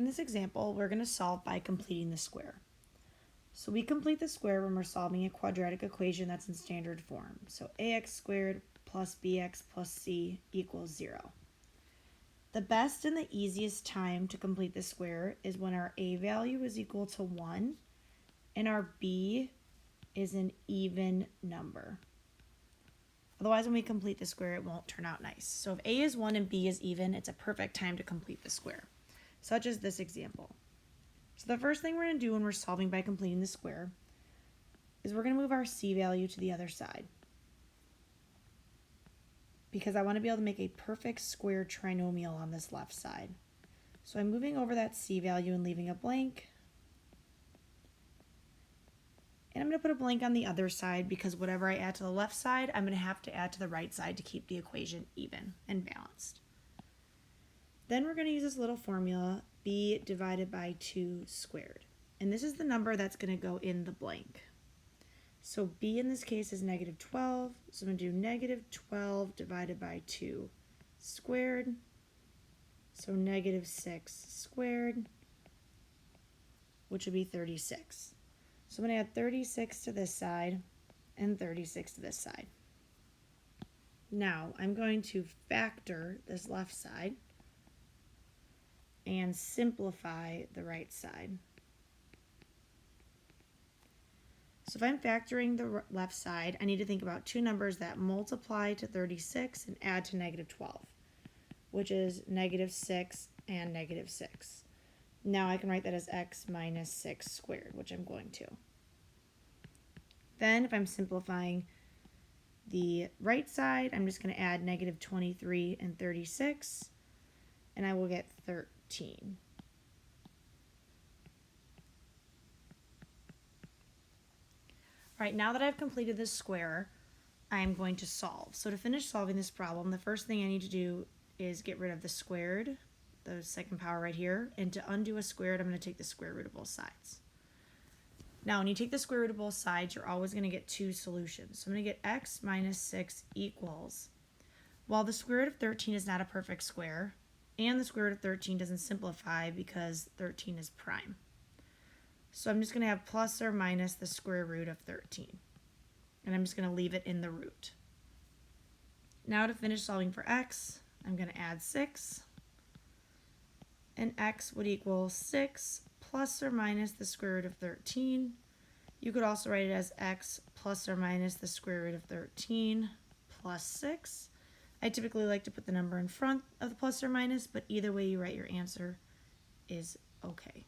In this example, we're going to solve by completing the square. So we complete the square when we're solving a quadratic equation that's in standard form. So ax squared plus bx plus c equals 0. The best and the easiest time to complete the square is when our a value is equal to 1 and our b is an even number. Otherwise, when we complete the square, it won't turn out nice. So if a is 1 and b is even, it's a perfect time to complete the square, such as this example. So the first thing we're going to do when we're solving by completing the square is we're going to move our c value to the other side, because I want to be able to make a perfect square trinomial on this left side. So I'm moving over that c value and leaving a blank. And I'm going to put a blank on the other side because whatever I add to the left side, I'm going to have to add to the right side to keep the equation even and balanced. Then we're going to use this little formula, b divided by 2 squared. And this is the number that's going to go in the blank. So b in this case is negative 12. So I'm going to do negative 12 divided by 2 squared. So negative 6 squared, which would be 36. So I'm going to add 36 to this side and 36 to this side. Now I'm going to factor this left side and simplify the right side. So if I'm factoring the left side, I need to think about two numbers that multiply to 36 and add to negative 12, which is negative 6 and negative 6. Now I can write that as x minus 6 squared, which I'm going to. Then if I'm simplifying the right side, I'm just going to add negative 23 and 36, and I will get 13. All right, now that I've completed this square, I'm going to solve. So to finish solving this problem, the first thing I need to do is get rid of the squared, the second power right here, and to undo a squared, I'm going to take the square root of both sides. Now, when you take the square root of both sides, you're always going to get two solutions. So I'm going to get x minus 6 equals, while the square root of 13 is not a perfect square, and the square root of 13 doesn't simplify because 13 is prime. So I'm just going to have plus or minus the square root of 13. And I'm just going to leave it in the root. Now to finish solving for x, I'm going to add 6. And x would equal 6 plus or minus the square root of 13. You could also write it as x plus or minus the square root of 13 plus 6. I typically like to put the number in front of the plus or minus, but either way you write your answer is okay.